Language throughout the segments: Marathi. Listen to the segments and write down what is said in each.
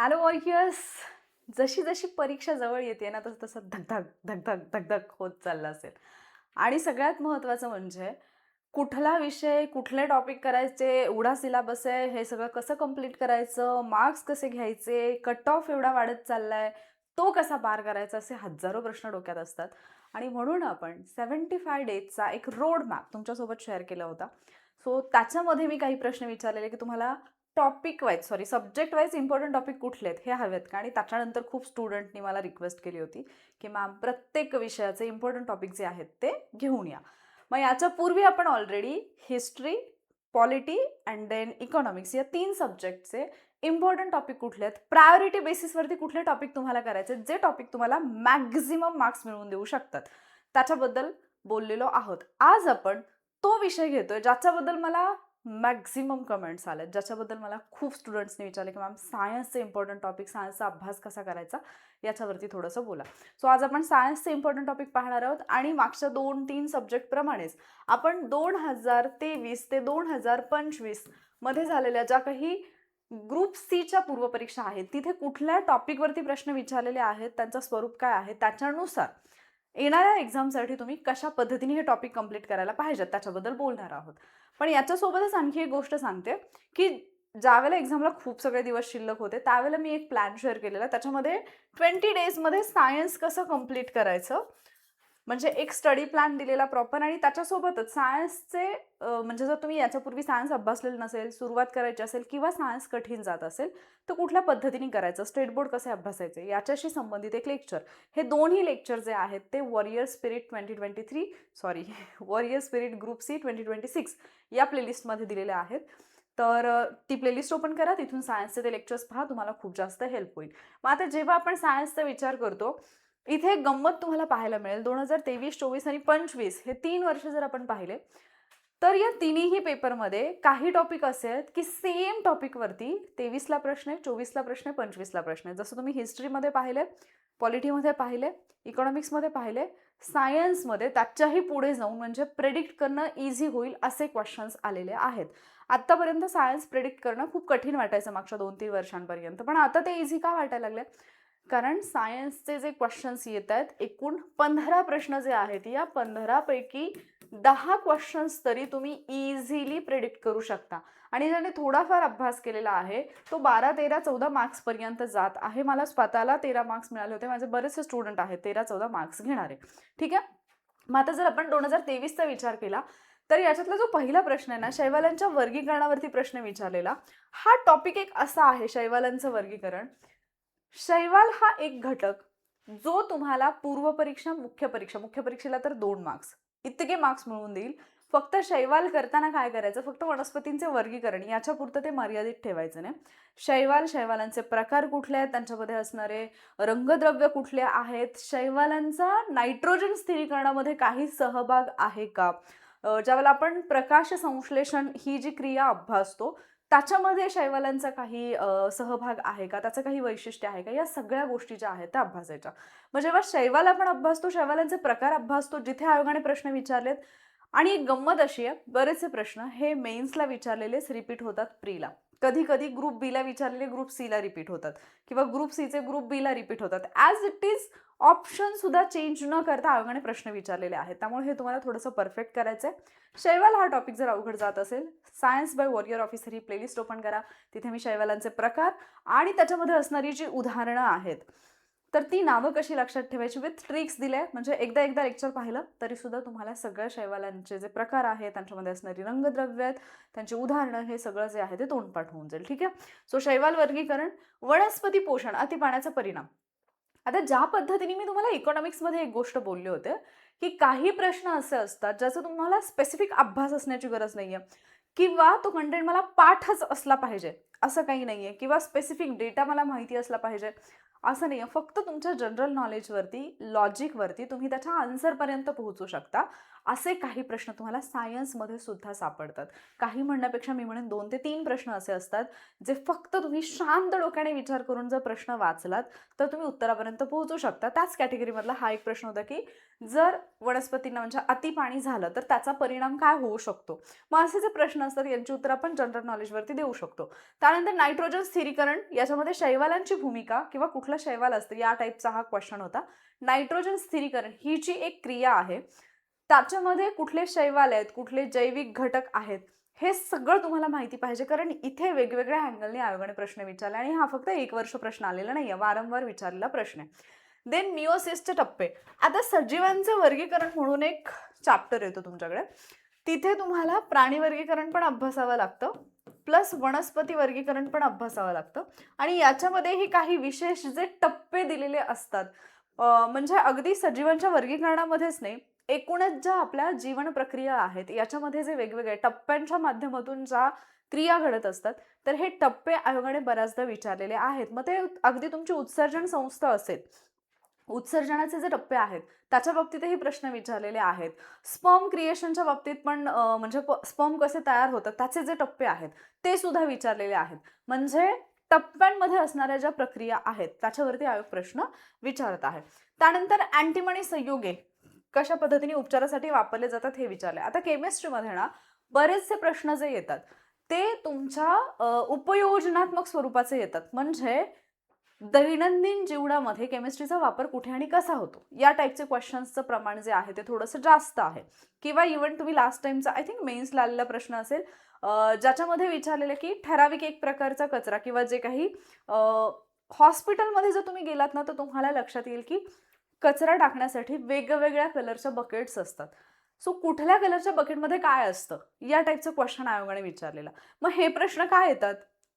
Hello warriors. जशी जशी परीक्षा जवळ येते ना तसं तसं धगधग धगधग धगधग होत चाललं असेल. आणि सगळ्यात महत्त्वाचं म्हणजे कुठला विषय कुठले टॉपिक करायचे, एवढा सिलेबस आहे, हे सगळं कसं कंप्लीट करायचं, मार्क्स कसे घ्यायचे, कट ऑफ एवढा वाढत चाललाय, तो कसा पार करायचा, असे हजारो प्रश्न डोक्यात असतात. आणि म्हणून आपण 75 डेजचा एक रोड मॅप तुमच्यासोबत शेअर केला होता. सो त्याच्यामध्ये मी काही प्रश्न विचारलेले की तुम्हाला सब्जेक्ट वाईज इम्पॉर्टंट टॉपिक कुठले आहेत हे हवेत का. आणि त्याच्यानंतर खूप स्टुडंटनी मला रिक्वेस्ट केली होती की मॅम प्रत्येक विषयाचे इम्पॉर्टंट टॉपिक जे आहेत ते घेऊन या. मग याच्यापूर्वी आपण already history, polity and then economics या 3 सब्जेक्टचे इम्पॉर्टंट टॉपिक कुठले आहेत, प्रायोरिटी बेसिसवरती कुठले टॉपिक तुम्हाला करायचे, जे टॉपिक तुम्हाला मॅक्झिमम मार्क्स मिळवून देऊ शकतात, त्याच्याबद्दल बोललेलो आहोत. आज आपण तो विषय घेतोय ज्याच्याबद्दल मला मॅक्झिमम कमेंट्स आलेत, ज्याच्याबद्दल मला खूप स्टुडंट्सनी विचारले की मॅम सायन्सचे इम्पॉर्टंट टॉपिक, सायन्सचा अभ्यास कसा करायचा, याच्यावरती थोडंसं बोला. सो आज आपण सायन्सचे इम्पॉर्टंट टॉपिक पाहणार आहोत. आणि मागच्या 2-3 सब्जेक्टप्रमाणेच आपण 2023 ते 2025 मध्ये झालेल्या ज्या काही ग्रुप सीच्या पूर्वपरीक्षा आहेत तिथे कुठल्या टॉपिकवरती प्रश्न विचारलेले आहेत, त्यांचं स्वरूप काय आहे, त्याच्यानुसार येणाऱ्या एक्झामसाठी तुम्ही कशा पद्धतीने हे टॉपिक कंप्लीट करायला पाहिजेत त्याच्याबद्दल बोलणार आहोत. पण याच्यासोबतच आणखी एक गोष्ट सांगते की ज्यावेळेला एक्झामला खूप सगळे दिवस शिल्लक होते त्यावेळेला मी एक प्लॅन शेअर केलेला, त्याच्यामध्ये 20 डेजमध्ये सायन्स कसं कंप्लीट करायचं, म्हणजे एक स्टडी प्लॅन दिलेला प्रॉपर. आणि त्याच्यासोबतच सायन्सचे म्हणजे जर तुम्ही याच्यापूर्वी सायन्स अभ्यासलेलं नसेल, सुरुवात करायची असेल किंवा सायन्स कठीण जात असेल तर कुठल्या पद्धतीने करायचं, स्टेट बोर्ड कसे अभ्यासायचे याच्याशी संबंधित एक लेक्चर. हे दोन्ही लेक्चर जे आहेत ते warrior spirit 2023 warrior spirit group C 2026 या प्लेलिस्टमध्ये दिलेले आहेत. तर ती प्लेलिस्ट ओपन करा, तिथून सायन्सचे ते लेक्चर्स पहा, तुम्हाला खूप जास्त हेल्प होईल. मग आता जेव्हा आपण सायन्सचा विचार करतो इथे गंमत तुम्हाला पाहायला मिळेल. 2023, 24 आणि 25 हे 3 वर्ष जर आपण पाहिले तर या तिन्ही पेपरमध्ये काही टॉपिक असे आहेत की सेम टॉपिकवरती 23ला प्रश्न आहे, 24ला प्रश्न आहे, 25ला प्रश्न आहे. जसं तुम्ही हिस्ट्रीमध्ये पाहिले, पॉलिटीमध्ये पाहिले, इकॉनॉमिक्समध्ये पाहिले, सायन्समध्ये त्याच्याही पुढे जाऊन म्हणजे प्रेडिक्ट करणं इझी होईल असे क्वेश्चन्स आलेले आहेत. आत्तापर्यंत सायन्स प्रेडिक्ट करणं खूप कठीण वाटायचं मागच्या 2-3 वर्षांपर्यंत, पण आता ते इझी का वाटायला लागले, कारण सायन्सचे जे क्वेश्चन्स येत आहेत, एकूण 15 प्रश्न जे आहेत, या 15 पैकी 10 क्वेश्चन्स तरी तुम्ही इझिली प्रेडिक्ट करू शकता. आणि ज्याने थोडाफार अभ्यास केलेला आहे तो 12, 13, 14 मार्क्सपर्यंत जात आहे. मला स्वतःला 13 मार्क्स मिळाले होते, माझे बरेचसे स्टुडंट आहेत 13-14 मार्क्स घेणारे. ठीक आहे. मग आता जर आपण 2023चा विचार केला तर याच्यातला जो पहिला प्रश्न आहे ना, शैवालांच्या वर्गीकरणावरती प्रश्न विचारलेला. हा टॉपिक एक असा आहे, शैवालांचं वर्गीकरण. शैवाल हा एक घटक जो तुम्हाला पूर्वपरीक्षा, मुख्य परीक्षेला तर 2 मार्क्स इतके मार्क्स मिळवून देईल. फक्त शैवाल करताना काय करायचं, फक्त वनस्पतींचे वर्गीकरण याच्यापुरतं ते मर्यादित ठेवायचं नाही. शैवालांचे प्रकार कुठले आहेत, त्यांच्यामध्ये असणारे रंगद्रव्य कुठले आहेत, शैवालांचा नायट्रोजन स्थिरीकरणामध्ये काही सहभाग आहे का, ज्यावेळेला आपण प्रकाश संश्लेषण ही जी क्रिया अभ्यासतो त्याच्यामध्ये शैवालांचा काही सहभाग आहे का, त्याचं काही वैशिष्ट्य आहे का, या सगळ्या गोष्टी ज्या आहेत त्या अभ्यासायच्या. मग जेव्हा शैवाल आपण अभ्यासतो, शैवालांचे प्रकार अभ्यासतो, जिथे आयोगाने प्रश्न विचारलेत. आणि एक गंमत अशी आहे, बरेचसे प्रश्न हे मेन्सला विचारलेलेच रिपीट होतात प्रीला. कधी कधी ग्रुप बीला विचारलेले ग्रुप सीला रिपीट होतात किंवा ग्रुप सीचे ग्रुप बीला रिपीट होतात. ॲज इट इज ऑप्शन सुद्धा चेंज न करता आयोगाने प्रश्न विचारलेले आहेत. त्यामुळे हे तुम्हाला थोडंसं परफेक्ट करायचं आहे. शैवाल हा टॉपिक जर अवघड जात असेल, सायन्स बाय वॉरियर ऑफिसर ही प्लेलिस्ट ओपन करा, तिथे मी शैवालांचे प्रकार आणि त्याच्यामध्ये असणारी जी उदाहरणं आहेत तर ती नावं कशी लक्षात ठेवायची विथ ट्रिक्स दिल्या. म्हणजे एकदा लेक्चर पाहिलं तरी सुद्धा तुम्हाला सगळ्या शैवालांचे जे प्रकार आहेत, त्यांच्यामध्ये असणारी रंगद्रव्य आहेत, त्यांची उदाहरणं, हे सगळं जे आहे ते तोंडपाठ होऊन जाईल. ठीक आहे. सो शैवाल वर्गीकरण, वनस्पती पोषण, अतिपाण्याचा परिणाम. आता ज्या पद्धतीने मी तुम्हाला इकॉनॉमिक्समध्ये एक गोष्ट बोलले होते की काही प्रश्न असे असतात ज्याचा तुम्हाला स्पेसिफिक अभ्यास असण्याची गरज नाहीये किंवा तो कंटेंट मला पाठच असला पाहिजे असं काही नाहीये, किंवा स्पेसिफिक डेटा मला माहिती असला पाहिजे असं नाहीये. फक्त तुमच्या जनरल नॉलेजवरती, लॉजिकवरती तुम्ही त्याच्या आन्सरपर्यंत पोहोचू शकता. असे काही प्रश्न तुम्हाला सायन्समध्ये सुद्धा सापडतात. काही म्हणण्यापेक्षा मी म्हणेन 2 ते 3 प्रश्न असे असतात, जे फक्त तुम्ही शांत डोक्याने विचार करून जर प्रश्न वाचलात, तर तुम्ही उत्तरापर्यंत पोहोचू शकता. त्याच कॅटेगरीमधला हा एक प्रश्न होता, की जर वनस्पतींना म्हणजे अति पाणी झालं, तर त्याचा परिणाम काय होऊ शकतो? मग असे जे प्रश्न असतात, यांची उत्तर आपण जनरल नॉलेजवरती देऊ शकतो. त्यानंतर नायट्रोजन स्थिरीकरण, याच्यामध्ये शैवालांची भूमिका किंवा कुठलं शैवाल असतं, या टाईपचा हा क्वेश्चन होता. नायट्रोजन स्थिरीकरण ही जी एक क्रिया आहे, त्याच्यामध्ये कुठले शैवाल आहेत, कुठले जैविक घटक आहेत, हे सगळं तुम्हाला माहिती पाहिजे. कारण इथे वेगवेगळ्या अँगलने आयोगाने प्रश्न विचारले आणि हा फक्त 1 वर्ष प्रश्न आलेला नाहीये, वारंवार विचारलेला प्रश्न आहे. देन मिओसिसचे टप्पे. आता सजीवांचे वर्गीकरण म्हणून एक चॅप्टर येतो तुमच्याकडे. तिथे तुम्हाला प्राणी वर्गीकरण पण अभ्यासावं लागतं, प्लस वनस्पती वर्गीकरण पण अभ्यासावं लागतं आणि याच्यामध्येही काही विशेष जे टप्पे दिलेले असतात, म्हणजे अगदी सजीवांच्या वर्गीकरणामध्येच नाही, एकूणच ज्या आपल्या जीवन प्रक्रिया आहेत, याच्यामध्ये जे वेगवेगळे टप्प्यांच्या माध्यमातून ज्या क्रिया घडत असतात, तर हे टप्पे आयोगाने बऱ्याचदा विचारलेले आहेत. मग ते अगदी तुमची उत्सर्जन संस्था असेल, उत्सर्जनाचे जे टप्पे आहेत, त्याच्या बाबतीतही प्रश्न विचारलेले आहेत. स्पर्म क्रिएशनच्या बाबतीत पण म्हणजे स्पर्म कसे तयार होतात, त्याचे जे टप्पे आहेत, ते सुद्धा विचारलेले आहेत. म्हणजे टप्प्यांमध्ये असणाऱ्या ज्या प्रक्रिया आहेत, त्याच्यावरती आयोग प्रश्न विचारत आहे. त्यानंतर अँटीमनी संयुगे कशा पद्धतीने उपचारासाठी वापरले जातात हे विचारले. आता केमिस्ट्रीमध्ये ना बरेचसे प्रश्न जे येतात, ते तुमच्या उपयोजनात्मक स्वरूपाचे येतात. म्हणजे दैनंदिन जीवनामध्ये केमिस्ट्रीचा वापर कुठे आणि कसा होतो, या टाईपचे क्वेश्चन्सचं प्रमाण जे आहे ते थोडंसं जास्त आहे. किंवा इव्हन तुम्ही लास्ट टाइमचा आय थिंक मेन्सला आलेला प्रश्न असेल, ज्याच्यामध्ये विचारलेलं की ठराविक एक प्रकारचा कचरा किंवा जे काही हॉस्पिटलमध्ये जर तुम्ही गेलात ना, तर तुम्हाला लक्षात येईल की कचरा टाकण्यासाठी वेगवेगळ्या कलरच्या बकेट्स असतात. सो कुठल्या कलरच्या बकेटमध्ये काय असतं, या टाईपचं क्वेश्चन आयोगाने विचारलेलं. मग हे प्रश्न काय येतात,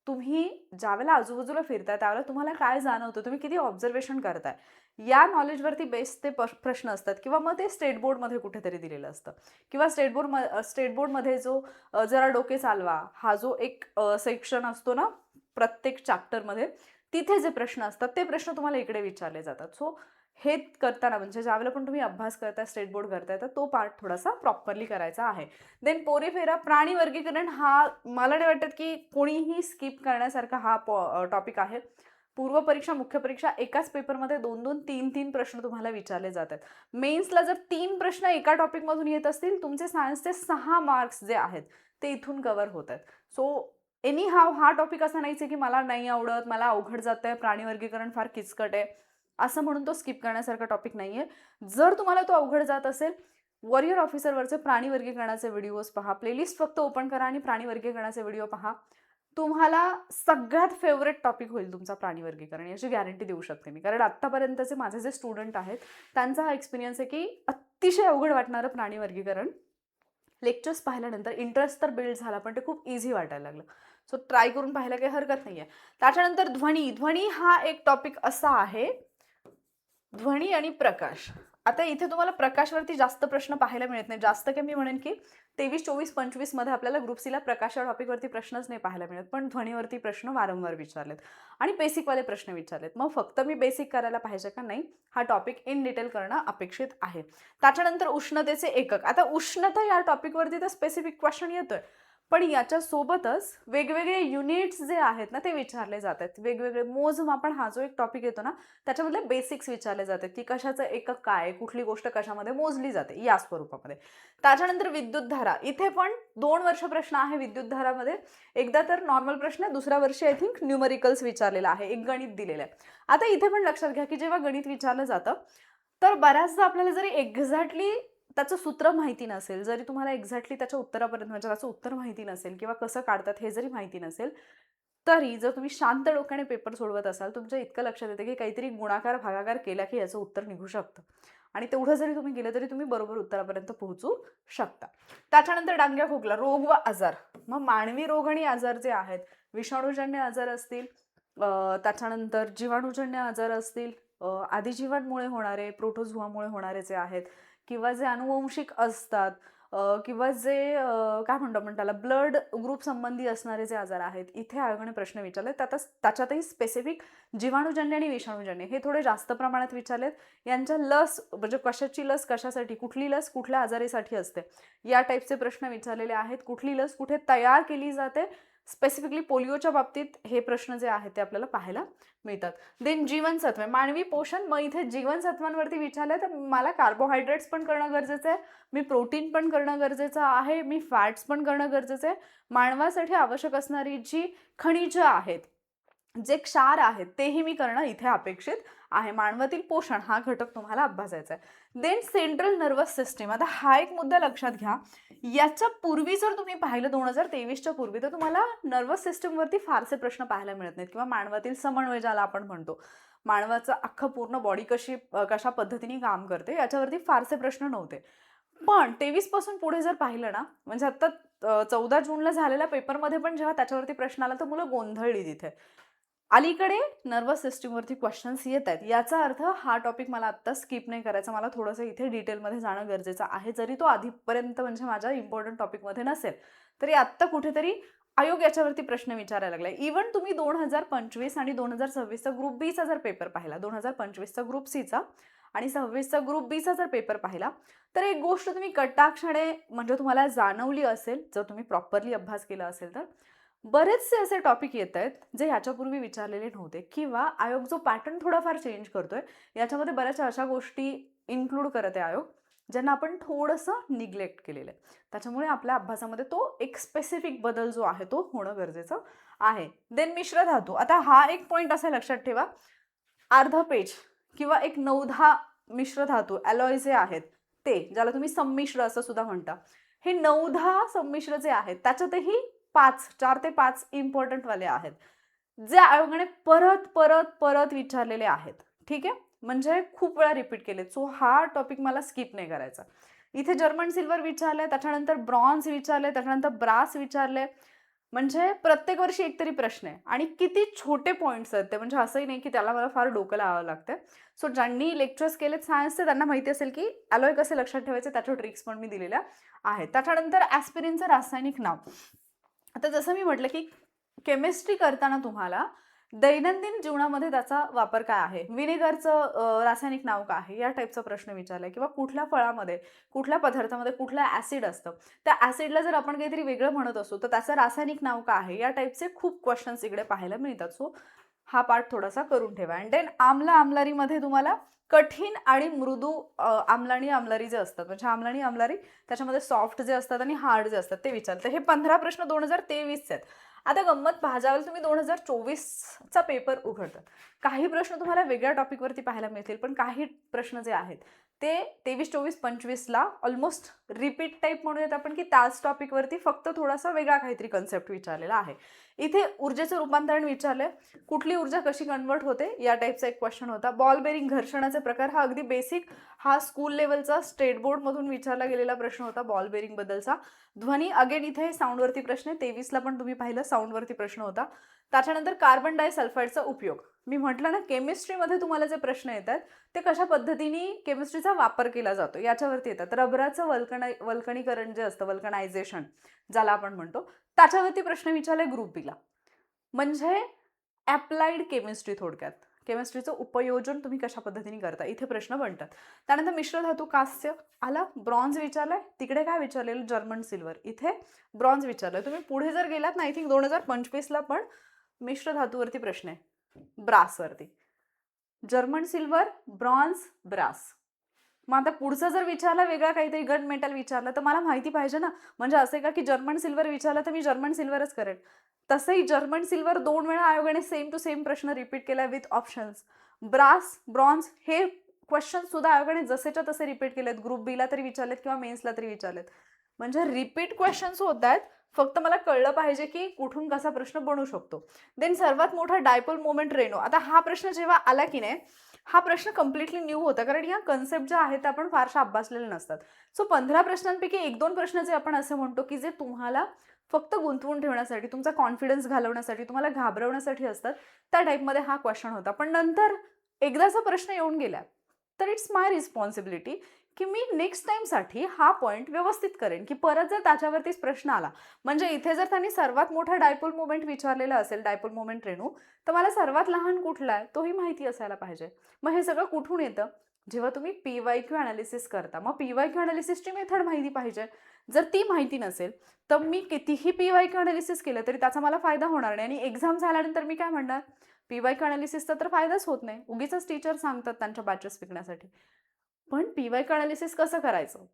तुम्ही ज्यावेळेला आजूबाजूला फिरताय त्यावेळेला तुम्हाला काय जाणवतं, तुम्ही किती ऑब्झर्वेशन करताय, या नॉलेजवरती बेस्ड ते प्रश्न असतात. किंवा मग ते स्टेट बोर्डमध्ये कुठेतरी दिलेलं असतं. किंवा स्टेट बोर्डमध्ये जो जरा डोके चालवा हा जो एक सेक्शन असतो ना प्रत्येक चॅप्टरमध्ये, तिथे जे प्रश्न असतात ते प्रश्न तुम्हाला इकडे विचारले जातात. सो हे करताना म्हणजे ज्यावेळेला पण तुम्ही अभ्यास करताय, स्टेट बोर्ड करताय, तर तो पार्ट थोडासा प्रॉपरली करायचा आहे. देन पोरीफेरा प्राणी वर्गीकरण, हा मला नाही वाटत की कोणीही स्किप करण्यासारखा हा टॉपिक आहे. पूर्व परीक्षा, मुख्य परीक्षा एकाच पेपरमध्ये 2-2, 3-3 प्रश्न तुम्हाला विचारले जातात. मेन्सला जर 3 प्रश्न एका टॉपिकमधून येत असतील, तुमचे सायन्सचे 6 मार्क्स जे आहेत ते इथून कव्हर होत आहेत. सो एनी हाव हा टॉपिक असा नाहीच आहे की मला नाही आवडत, मला अवघड जातंय, प्राणी वर्गीकरण फार किचकट आहे, असं म्हणून तो स्किप करण्यासारखा टॉपिक नाहीये. जर तुम्हाला तो अवघड जात असेल, वॉरियर ऑफिसरवरचे प्राणी वर्गीकरणाचे व्हिडिओज पहा, प्लेलिस्ट फक्त ओपन करा आणि प्राणी वर्गीकरणाचे व्हिडिओ पहा. तुम्हाला सगळ्यात फेवरेट टॉपिक होईल तुमचा प्राणी वर्गीकरण, याची गॅरंटी देऊ शकते मी. कारण आत्तापर्यंतचे माझे जे स्टुडंट आहेत, त्यांचा हा एक्सपिरियन्स आहे की अतिशय अवघड वाटणारं प्राणी वर्गीकरण लेक्चर्स पाहिल्यानंतर इंटरेस्ट तर बिल्ड झाला, पण ते खूप इझी वाटायला लागलं. सो ट्राय करून पाहायला काही हरकत नाही आहे. त्याच्यानंतर ध्वनी हा एक टॉपिक असा आहे, ध्वनी आणि प्रकाश. आता इथे तुम्हाला प्रकाशवरती जास्त प्रश्न पाहायला मिळत नाही. जास्त काय मी म्हणेन की 23, 24, 25 मध्ये आपल्याला ग्रुप सीला प्रकाश या टॉपिकवरती प्रश्नच नाही पाहायला मिळत, पण ध्वनीवरती प्रश्न वारंवार विचारलेत आणि बेसिकवाले प्रश्न विचारलेत. मग फक्त मी बेसिक करायला पाहिजे का नाही, हा टॉपिक इन डिटेल करणं अपेक्षित आहे. त्याच्यानंतर उष्णतेचे एकक. आता उष्णता या टॉपिकवरती तर स्पेसिफिक क्वेश्चन येतोय, पण याच्यासोबतच वेगवेगळे युनिट्स जे आहेत ना ते विचारले जातात. वेगवेगळे मोजमापन हा जो एक टॉपिक येतो ना, त्याच्यामधले बेसिक्स विचारले जातात की कशाचं एकक काय, कुठली गोष्ट कशामध्ये मोजली जाते, या स्वरूपामध्ये. त्याच्यानंतर विद्युतधारा. इथे पण 2 वर्ष प्रश्न आहे विद्युतधारामध्ये. एकदा तर नॉर्मल प्रश्न आहे, दुसऱ्या वर्षी आय थिंक न्यूमरिकल्स विचारलेला आहे, एक गणित दिलेलं आहे. आता इथे पण लक्षात घ्या की जेव्हा गणित विचारलं जातं, तर बऱ्याचदा आपल्याला जरी एक्झॅक्टली त्याचं सूत्र माहिती नसेल, जरी तुम्हाला एक्झॅक्टली त्याच्या उत्तरापर्यंत म्हणजे त्याचं उत्तर माहिती नसेल किंवा कसं काढतात हे जरी माहिती नसेल, तरी जर तुम्ही शांत डोक्याने पेपर सोडवत असाल, तुमच्या इतकं लक्षात येतं की काहीतरी गुणाकार भागाकार केला की याचं उत्तर निघू शकतं आणि तेवढं जरी तुम्ही केलं तरी तुम्ही बरोबर उत्तरापर्यंत पोहोचू शकता. त्याच्यानंतर डांग्या खोकला, रोग व आजार. मग मानवी रोग आणि आजार जे आहेत, विषाणूजन्य आजार असतील, त्याच्यानंतर जीवाणूजन्य आजार असतील, आदिजीवांमुळे होणारे, प्रोटोझोआमुळे होणारे जे आहेत, किंवा जे अनुवंशिक असतात, किंवा जे काय म्हणतो आपण त्याला ब्लड ग्रुप संबंधी असणारे जे आजार आहेत इथे आयोगाने प्रश्न विचारले. त्याच्यातही स्पेसिफिक जीवाणूजन्य आणि विषाणूजन्य हे थोडे जास्त प्रमाणात विचारलेत. यांच्या लस म्हणजे कशाची लस कशासाठी, कुठली लस कुठल्या आजारासाठी असते, या टाईपचे प्रश्न विचारलेले आहेत. कुठली लस कुठे तयार केली जाते, स्पेसिफिकली पोलिओच्या बाबतीत हे प्रश्न जे आहेत ते आपल्याला पाहायला मिळतात. देन जीवनसत्वे, मानवी पोषण. मग इथे जीवनसत्वांवरती विचारलंय तर मला कार्बोहायड्रेट्स पण करणं गरजेचं आहे, मी प्रोटीन पण करणं गरजेचं आहे, मी फॅट्स पण करणं गरजेचं आहे. मानवासाठी आवश्यक असणारी जी खनिजं आहेत, जे क्षार आहेत तेही मी करणं इथे अपेक्षित आहे. मानवातील पोषण हा घटक तुम्हाला अभ्यासायचा आहे. Then central nervous system. आता हा एक मुद्दा लक्षात घ्या, याच्या पूर्वी जर तुम्ही पाहिलं 2023च्या पूर्वी तर तुम्हाला नर्वस सिस्टीमवरती फारसे प्रश्न पाहायला मिळत नाहीत, किंवा मानवातील समन्वय ज्याला आपण म्हणतो, मानवाचं अख्खं पूर्ण बॉडी कशा पद्धतीने काम करते याच्यावरती फारसे प्रश्न नव्हते. पण 23 पासून पुढे जर पाहिलं ना, म्हणजे आता 14 जूनला झालेल्या पेपरमध्ये पण जेव्हा त्याच्यावरती प्रश्न आला तर मुलं गोंधळली तिथे. अलीकडे नर्वस सिस्टीमवरती क्वेश्चन्स येत आहेत, याचा अर्थ हा टॉपिक मला आत्ता स्किप नाही करायचा, मला थोडंसं इथे डिटेलमध्ये जाणं गरजेचं आहे. जरी तो आधीपर्यंत म्हणजे माझ्या इम्पॉर्टंट टॉपिकमध्ये नसेल तरी आत्ता कुठेतरी आयोग याच्यावरती प्रश्न विचारायला लागलाय. इव्हन तुम्ही 2025 आणि 2026चा ग्रुप बीचा जर पेपर पाहिला, 2025चा ग्रुप सीचा आणि 26चा ग्रुप बीचा जर पेपर पाहिला, तर एक गोष्ट तुम्ही कटाक्षाने म्हणजे तुम्हाला जाणवली असेल, जर तुम्ही प्रॉपरली अभ्यास केला असेल तर, बरेचसे असे टॉपिक येत आहेत जे ह्याच्यापूर्वी विचारलेले नव्हते, किंवा आयोग जो पॅटर्न थोडाफार चेंज करतोय याच्यामध्ये बऱ्याचशा अशा गोष्टी इन्क्लूड करत आहे आयोग, ज्यांना आपण थोडंसं निग्लेक्ट केलेलं आहे. त्याच्यामुळे आपल्या अभ्यासामध्ये तो एक स्पेसिफिक बदल जो आहे तो होणं गरजेचं आहे. देन मिश्र धातू. आता हा एक पॉईंट असा लक्षात ठेवा, अर्धा पेज किंवा एक 9-10 मिश्र धातू अलॉय जे आहेत ते, ज्याला तुम्ही संमिश्र असं सुद्धा म्हणता, हे 9-10 संमिश्र जे आहेत त्याच्यातही 4 ते 5 इम्पॉर्टंट वाले आहेत, जे आयोगाने परत परत परत विचारलेले आहेत. ठीक आहे, म्हणजे खूप वेळा रिपीट केले. सो हा टॉपिक मला स्किप नाही करायचा. इथे जर्मन सिल्वर विचारले, त्याच्यानंतर ब्रॉन्झ विचारले, त्याच्यानंतर ब्रास विचारले. म्हणजे प्रत्येक वर्षी एक तरी प्रश्न आहे, आणि किती छोटे पॉईंट्स आहेत ते, म्हणजे असंही नाही की त्याला मला फार डोकं लावावं लागतं. सो ज्यांनी लेक्चर्स केलेत सायन्सचे त्यांना माहिती असेल की अलॉय कसे लक्षात ठेवायचे, त्याच्या ट्रिक्स पण मी दिलेल्या आहेत. त्याच्यानंतर ॲस्पिरिनचं रासायनिक नाव. आता जसं मी म्हटलं की केमिस्ट्री करताना तुम्हाला दैनंदिन जीवनामध्ये त्याचा वापर काय आहे, विनेगरचं रासायनिक नाव काय आहे, या टाईपचा प्रश्न विचारलाय. किंवा कुठल्या फळामध्ये कुठल्या पदार्थामध्ये कुठलं ॲसिड असतं, त्या ॲसिडला जर आपण काहीतरी वेगळं म्हणत असू तर त्याचं रासायनिक नाव काय आहे, या टाईपचे खूप क्वेश्चन्स इकडे पाहायला मिळतात. सो हा पार्ट थोडासा करून ठेवा. अँड देन आमलारीमध्ये तुम्हाला कठीण आणि मृदू आमलाणी आमलारी जे असतात, म्हणजे आमलाणी आमलारी त्याच्यामध्ये सॉफ्ट जे असतात आणि हार्ड जे असतात ते विचारतात. हे 15 प्रश्न 2023 आहेत. आता गंमत पाहाजावेल, तुम्ही 2024चा पेपर उघडतात, काही प्रश्न तुम्हाला वेगळ्या टॉपिकवरती पाहायला मिळतील, पण काही प्रश्न जे आहेत ते 23, 24, 25ला ऑलमोस्ट रिपीट टाईप म्हणूयात आपण, की त्याच टॉपिकवरती फक्त थोडासा वेगळा काहीतरी कन्सेप्ट विचारलेला आहे. इथे ऊर्जेचं रूपांतरण विचारलंय, कुठली ऊर्जा कशी कन्वर्ट होते, या टाईपचा एक क्वेश्चन होता. बॉल बेरिंग घर्षणाचे प्रकार, हा अगदी बेसिक, हा स्कूल लेवलचा स्टेट बोर्डमधून विचारला गेलेला प्रश्न होता बॉल बेरिंग बद्दलचा. ध्वनी, अगेन इथे साऊंडवरती प्रश्न आहे, 23ला पण तुम्ही पाहिलं साऊंडवरती प्रश्न होता. त्याच्यानंतर कार्बन डायसल्फाईडचा उपयोग. मी म्हटलं ना, केमिस्ट्रीमध्ये तुम्हाला जे प्रश्न येतात ते कशा पद्धतीने केमिस्ट्रीचा वापर केला जातो याच्यावरती येतात. रबराचं वल्कणीकरण जे असतं, वल्कनायझेशन ज्याला आपण म्हणतो, त्याच्यावरती प्रश्न विचारले ग्रुप बीला. म्हणजे ॲप्लाइड केमिस्ट्री, थोडक्यात केमिस्ट्रीचं उपयोजन तुम्ही कशा पद्धतीने करता, इथे प्रश्न बनतात. त्यानंतर मिश्र धातू कास्य आला, ब्रॉन्झ विचारलंय, तिकडे काय विचारलेलं जर्मन सिल्वर, इथे ब्रॉन्झ विचारलंय. तुम्ही पुढे जर गेलात ना, आय थिंक 2025ला पण मिश्र धातूवरती प्रश्न आहे, ब्रासवरती, जर्मन सिल्वर, ब्रॉन्झ, ब्रास. मग आता पुढचं जर विचारला वेगळा काहीतरी गन मेटल विचारलं तर मला माहिती पाहिजे ना, म्हणजे असं का की जर्मन सिल्वर विचारलं तर मी जर्मन सिल्वरच करेन. तसंही जर्मन सिल्वर 2 वेळा आयोगाने सेम टू सेम प्रश्न रिपीट केला विथ ऑप्शन्स. ब्रास, ब्रॉन्झ हे क्वेश्चन सुद्धा आयोगाने जसेच्या तसे रिपीट केलेत, ग्रुप बीला तरी विचारलेत किंवा मेन्सला तरी विचारलेत. म्हणजे रिपीट क्वेश्चन्स होत आहेत, फक्त मला कळलं पाहिजे की कुठून कसा प्रश्न बनू शकतो. देन सर्वात मोठा डायपोल मोमेंट रेनो. आता हा प्रश्न जेव्हा आला की नाही, हा प्रश्न कम्प्लिटली न्यू होता, कारण या कन्सेप्ट ज्या आहेत त्या आपण फारशा अभ्यासलेल्या नसतात. सो 15 प्रश्नांपैकी 1-2 प्रश्न जे आपण असं म्हणतो की जे तुम्हाला फक्त गुंतवून ठेवण्यासाठी, तुमचा कॉन्फिडन्स घालवण्यासाठी, तुम्हाला घाबरवण्यासाठी असतात, त्या टाईपमध्ये हा क्वेश्चन होता. पण नंतर एकदाचा प्रश्न येऊन गेला तर इट्स माय रिस्पॉन्सिबिलिटी की मी नेक्स्ट टाइमसाठी हा पॉईंट व्यवस्थित करेन, की परत जर त्याच्यावरतीच प्रश्न आला, म्हणजे इथे जर त्यांनी सर्वात मोठा डायपोल मोमेंट विचारलेला असेल, डायपोल मोमेंट रेणू, तर मला सर्वात लहान कुठला आहे तोही माहिती असायला पाहिजे. मग हे सगळं कुठून येतं? जेव्हा तुम्ही PYQ अनालिसिस करता, मग PYQ अनालिसिसची मेथड माहिती पाहिजे. जर ती माहिती नसेल, तर मी कितीही PYQ अनालिसिस केलं तरी त्याचा मला फायदा होणार नाही. आणि एक्झाम झाल्यानंतर मी काय म्हणणार? PYQ अनालिसिसचा तर फायदाच होत नाही. उगीचच टीचर सांगतात त्यांच्या बॅचेस विकण्यासाठी. पण PYQ अनालिसिस कसं करायचं?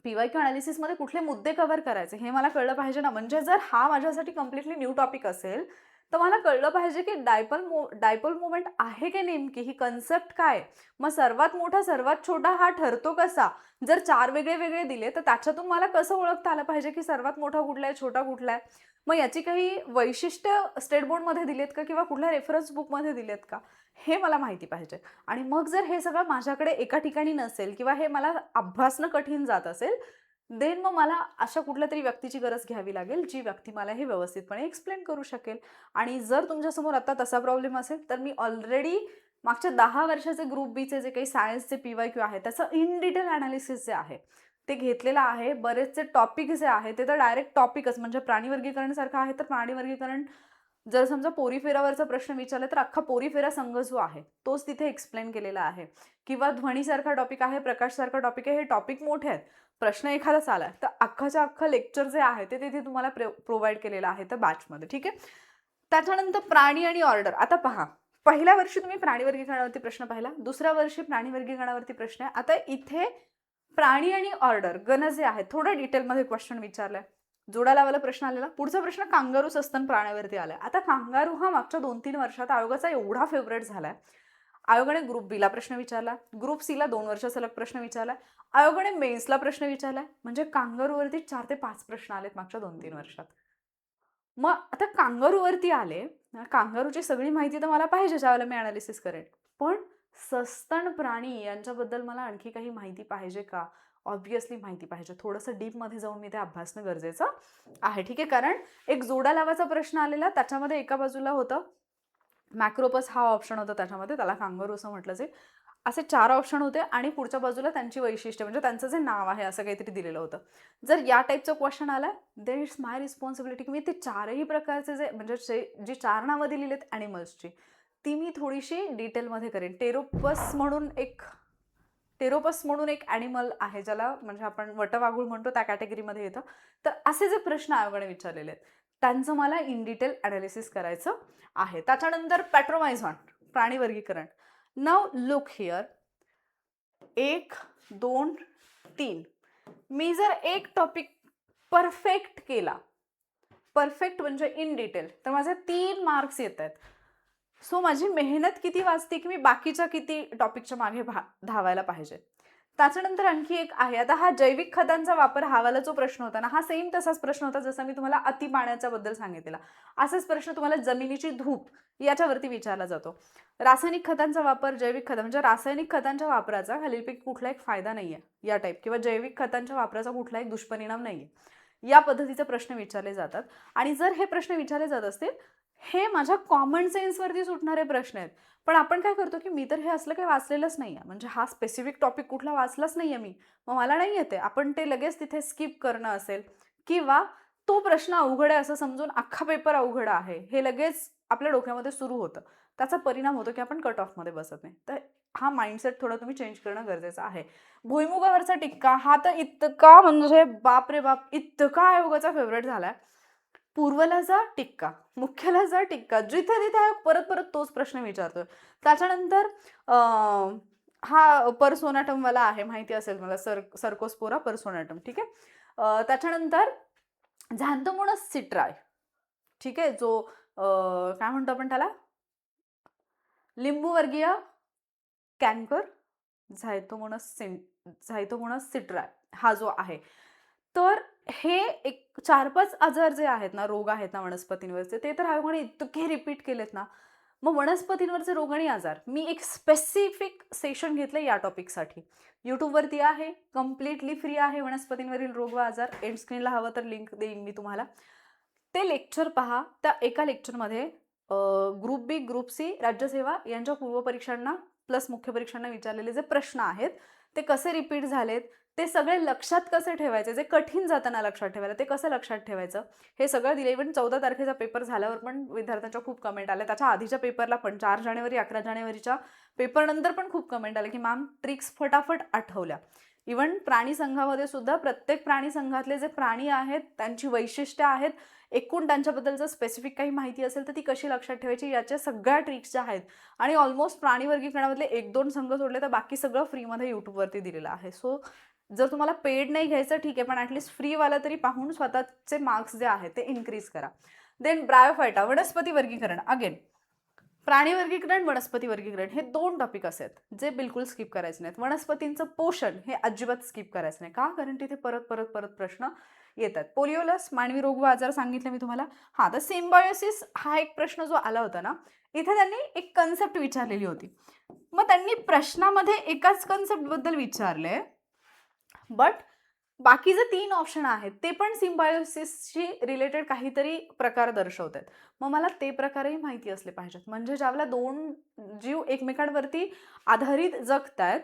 PYQ अनालिसिसमध्ये कुठले मुद्दे कव्हर करायचे हे मला कळलं पाहिजे ना. म्हणजे जर हा माझ्यासाठी कम्प्लिटली न्यू टॉपिक असेल, तर मला कळलं पाहिजे की डायपोल मोमेंट आहे की नेमकी, ही कन्सेप्ट काय? मग सर्वात मोठा, सर्वात छोटा हा ठरतो कसा? जर 4 वेगळे दिले, तर त्याच्यातून मला कसं ओळखता आलं पाहिजे की सर्वात मोठा कुठला आहे, छोटा कुठला आहे? मग याची काही वैशिष्ट्य स्टेट बोर्डमध्ये दिलीत का किंवा कुठल्या रेफरन्स बुकमध्ये दिलेत का? हे मला माहिती पाहिजे. आणि मग जर हे सगळं माझ्याकडे एका ठिकाणी नसेल किंवा हे मला अभ्यासणं कठीण जात असेल, देन मग मला अशा कुठल्यातरी व्यक्तीची गरज घ्यावी लागेल, जी व्यक्ती मला हे व्यवस्थितपणे एक्सप्लेन करू शकेल. आणि जर तुमच्यासमोर आता तसा प्रॉब्लेम असेल, तर मी ऑलरेडी मागच्या 10 वर्षाचे ग्रुप बीचे जे काही सायन्सचे PYQ आहे, त्याचं इन डिटेल अनालिसिस जे आहे, ते घेतलेलं आहे. बरेचसे टॉपिक जे आहे, ते तर डायरेक्ट टॉपिकच, म्हणजे प्राणी वर्गीकरणसारखं आहे, तर प्राणी वर्गीकरण जर समजा पोरीफेरावरचा प्रश्न विचारला, तर अख्खा पोरीफेरा संघ जो आहे, तोच तिथे एक्सप्लेन केलेला आहे. किंवा ध्वनीसारखा टॉपिक आहे, प्रकाशसारखा टॉपिक आहे, हे टॉपिक मोठे आहेत. प्रश्न एखादाच आला, तर अख्खाच्या अख्खं लेक्चर जे आहे, ते तिथे तुम्हाला प्रोव्हाइड केलेलं आहे त्या बॅचमध्ये, ठीक आहे? त्याच्यानंतर प्राणी आणि ऑर्डर. आता पहा, पहिल्या वर्षी तुम्ही प्राणी वर्गीकरणावरती प्रश्न पाहिला, दुसऱ्या वर्षी प्राणी वर्गीकरणावरती प्रश्न आहे. आता इथे प्राणी आणि ऑर्डर गण जे आहेत, थोडं डिटेलमध्ये क्वेश्चन विचारलाय. जोडा लावायला प्रश्न आलेला. पुढचा प्रश्न कांगारू सस्तन प्राण्यावरती आलाय. आता कांगारू हा मागच्या 2-3 वर्षात आयोगाचा एवढा फेवरेट झालाय. आयोगाने ग्रुप बीला प्रश्न विचारला, ग्रुप सीला 2 वर्ष सलग प्रश्न विचारला, आयोगाने मेन्सला प्रश्न विचारलाय. म्हणजे कांगारूवरती 4 ते 5 प्रश्न आलेत मागच्या 2-3 वर्षात. मग आता कांगारूवरती आले, कांगारूची सगळी माहिती तर मला पाहिजे ज्यावेळेला मी अनालिसिस करेन. पण सस्तन प्राणी यांच्याबद्दल मला आणखी काही माहिती पाहिजे का? ऑब्व्हियसली माहिती पाहिजे. थोडंसं डीपमध्ये जाऊन मी ते अभ्यासणं गरजेचं आहे, ठीक आहे? कारण एक जोडा लावाचा प्रश्न आलेला, त्याच्यामध्ये एका बाजूला होतं मॅक्रोपस, हा ऑप्शन होता त्याच्यामध्ये, त्याला कांगारू असं म्हटलं जाईल. असे 4 ऑप्शन होते आणि पुढच्या बाजूला त्यांची वैशिष्ट्य, म्हणजे त्यांचं जे नाव आहे असं काहीतरी दिलेलं होतं. जर या टाईपचं क्वेश्चन आला, देन इट्स माय रिस्पॉन्सिबिलिटी की मी ते 4ही प्रकारचे जे, म्हणजे जी 4 नावं दिलेली आहेत ॲनिमल्सची, ती मी थोडीशी डिटेलमध्ये करेन. टेरोपस म्हणून एक ॲनिमल आहे, ज्याला म्हणजे आपण वटवाघूळ म्हणतो, त्या कॅटेगरीमध्ये येतं. तर असे जे प्रश्न आयोगाने विचारलेले आहेत, त्यांचं मला इन डिटेल अनालिसिस करायचं आहे. त्याच्यानंतर पॅट्रोमायझॉन, प्राणी वर्गीकरण. Now look here, 1, 2, 3. मी जर एक टॉपिक परफेक्ट केला, परफेक्ट म्हणजे इन डिटेल, तर माझे 3 मार्क्स येत आहेत. सो माझी मेहनत किती वाचते की मी बाकीच्या किती टॉपिकच्या मागे धावायला पाहिजे. त्याच्यानंतर आणखी एक आहे. आता हा जैविक खतांचा वापर, हावाला जो प्रश्न होता ना, हा सेम तसाच प्रश्न होता जसा मी तुम्हाला अति पाण्याच्या बद्दल सांगितलेला. असाच प्रश्न तुम्हाला जमिनीची धूप याच्यावरती विचारला जातो. रासायनिक खतांचा वापर, जैविक खत, म्हणजे रासायनिक खतांच्या वापराचा खालीलपैकी कुठला एक फायदा नाहीये या टाईप, किंवा जैविक खतांच्या वापराचा कुठला एक दुष्परिणाम नाहीये, या पद्धतीचे प्रश्न विचारले जातात. आणि जर हे प्रश्न विचारले जात असतील, हे माझ्या कॉमन सेन्सवरती सुटणारे प्रश्न आहेत. पण आपण काय करतो की मी तर हे असलं काही वाचलेलंच नाहीये, म्हणजे हा स्पेसिफिक टॉपिक कुठला वाचलाच नाहीये मी, मग मला नाही येते, आपण ते लगेच तिथे स्किप करणं असेल, किंवा तो प्रश्न अवघड आहे असं समजून अख्खा पेपर अवघड आहे हे लगेच आपल्या डोक्यामध्ये सुरू होतं. त्याचा परिणाम होतो की आपण कट ऑफमध्ये बसत नाही. तर हा माइंडसेट थोडा तुम्ही चेंज करणं गरजेचं आहे. भुईमुगावरचा टिक्का, हा तर इतका, म्हणजे बाप रे बाप, इतका आयोगाचा फेवरेट झालाय. पूर्वलाचा टिक्का, मुख्यलाचा टिक्का, जिथे तिथे आयोग परत परत तोच प्रश्न विचारतोय. त्याच्यानंतर हा परसोनाटम वाला आहे, माहिती असेल मला, सर्कोस्पोरा परसोनाटम, ठीक आहे? त्याच्यानंतर झॅन्थोमोनस सिट्राय, ठीक आहे, जो काय म्हणतो आपण त्याला, लिंबूवर्गीय कॅन्कर, झायथोमोनस सिट्राय हा जो आहे. तर हे एक 4-5 आजार जे आहेत ना, रोग आहेत ना वनस्पतींवरचे, ते तर आयोगाने इतके रिपीट केलेत ना. मग वनस्पतींवरचे रोग आणि आजार, मी एक स्पेसिफिक सेशन घेतलं या टॉपिकसाठी. यूट्यूबवरती आहे, कम्प्लिटली फ्री आहे. वनस्पतींवरील रोग व आजार, एंड स्क्रीनला हवं तर लिंक देईन मी तुम्हाला. ते लेक्चर पहा. त्या एका लेक्चरमध्ये ग्रुप बी, ग्रुप सी, राज्यसेवा यांच्या पूर्वपरीक्षांना प्लस मुख्य परीक्षांना विचारलेले जे प्रश्न आहेत ते कसे रिपीट झालेत, ते सगळे लक्षात कसे ठेवायचे, जे कठीण जाताना लक्षात ठेवायला ते कसं लक्षात ठेवायचं, हे सगळं दिलं. इव्हन 14 तारखेचा पेपर झाल्यावर पण विद्यार्थ्यांच्या खूप कमेंट आल्या. त्याच्या आधीच्या पेपरला पण 4 जानेवारी 11 जानेवारीच्या पेपरनंतर पण खूप कमेंट आले की मॅम ट्रिक्स फटाफट आठवल्या. इव्हन प्राणी संघामध्ये सुद्धा प्रत्येक प्राणी संघातले जे प्राणी आहेत त्यांची वैशिष्ट्य आहेत, एकूण त्यांच्याबद्दलचं स्पेसिफिक काही माहिती असेल तर ती कशी लक्षात ठेवायची याच्या सगळ्या ट्रिक्स ज्या आहेत. आणि ऑलमोस्ट प्राणी वर्गीकरणामधले 1-2 संघ सोडले तर बाकी सगळं फ्रीमध्ये यूट्यूबवरती दिलेलं आहे. सो जर तुम्हाला पेड नाही घ्यायचं ठीक आहे, पण ॲटलिस्ट फ्रीवाला तरी पाहून स्वतःचे मार्क्स जे आहेत ते इन्क्रीज करा. देन ब्रायोफायटा, वनस्पती वर्गीकरण. अगेन प्राणी वर्गीकरण, वनस्पती वर्गीकरण हे 2 टॉपिक असे आहेत जे बिलकुल स्किप करायचे नाहीत. वनस्पतींचं पोषण हे अजिबात स्किप करायचं नाही. का? कारण तिथे परत परत परत प्रश्न येतात. पोलिओलस, मानवी रोग व आजार सांगितले मी तुम्हाला. हां, तर सिम्बायोसिस हा एक प्रश्न जो आला होता ना, इथे त्यांनी एक कन्सेप्ट विचारलेली होती. मग त्यांनी प्रश्नामध्ये एकाच कन्सेप्टबद्दल विचारले, बट बाकी जे 3 ऑप्शन आहेत ते पण सिम्बायोसिसशी रिलेटेड काहीतरी प्रकार दर्शवत आहेत. मग मला ते प्रकारही माहिती असले पाहिजेत. म्हणजे ज्यावेळेला 2 जीव एकमेकांवरती आधारित जगतायत,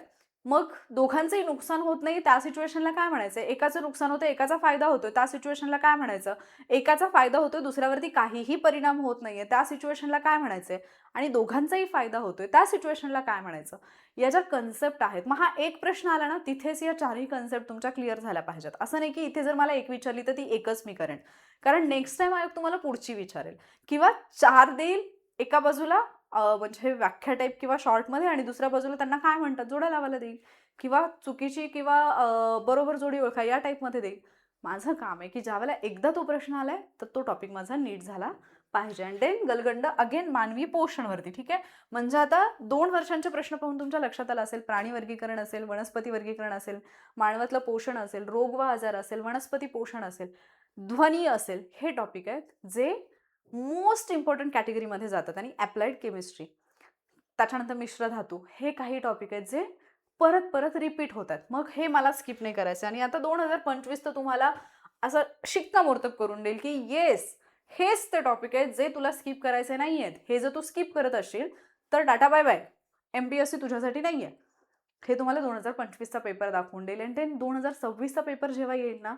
मग दोघांचंही नुकसान होत नाही त्या सिच्युएशनला काय म्हणायचं? एकाचं नुकसान होतं, एकाचा फायदा होतोय त्या सिच्युएशनला काय म्हणायचं? एकाचा फायदा होतोय, दुसऱ्यावरती काहीही परिणाम होत नाहीये त्या सिच्युएशनला काय म्हणायचंय? आणि दोघांचाही फायदा होतोय त्या सिच्युएशनला काय म्हणायचं? या ज्या कन्सेप्ट आहेत, मग हा एक प्रश्न आला ना, तिथेच या 4ही कन्सेप्ट तुमच्या क्लिअर झाल्या पाहिजेत. असं नाही की इथे जर मला एक विचारली तर ती एकच मी करेन, कारण नेक्स्ट टाइम आयोग तुम्हाला पुढची विचारेल किंवा 4 देईल एका बाजूला म्हणजे व्याख्या टाईप किंवा शॉर्टमध्ये, आणि दुसऱ्या बाजूला त्यांना काय म्हणतात जोड्या लावायला देईल किंवा चुकीची किंवा बरोबर जोडी ओळखा या टाईपमध्ये देईल. माझं काम आहे की ज्यावेळेला एकदा तो प्रश्न आलाय तर तो टॉपिक माझा नीट झाला पाहिजे. आणि देन गलगंड अगेन मानवी पोषणवरती. ठीक आहे, म्हणजे आता 2 वर्षांचे प्रश्न पाहून तुमच्या लक्षात आलं असेल, प्राणी वर्गीकरण असेल, वनस्पती वर्गीकरण असेल, मानवातलं पोषण असेल, रोग व आजार असेल, वनस्पती पोषण असेल, ध्वनी असेल, हे टॉपिक आहेत जे मोस्ट इम्पॉर्टंट कॅटेगरीमध्ये जातात. आणि अप्लाइड केमिस्ट्री, त्याच्यानंतर मिश्र धातू, हे काही टॉपिक आहेत जे परत परत रिपीट होतात. मग हे मला स्किप नाही करायचं. आणि आता 2025 तर तुम्हाला असं शिक्कामोर्तब करून देईल की येस, हेच ते टॉपिक आहेत जे तुला स्किप करायचे नाही आहेत. हे जर तू स्किप करत असशील तर टाटा बाय बाय, MPSC तुझ्यासाठी नाही आहे. हे तुम्हाला 2025चा पेपर दाखवून देईल. आणि ते 2026चा पेपर जेव्हा येईल ना,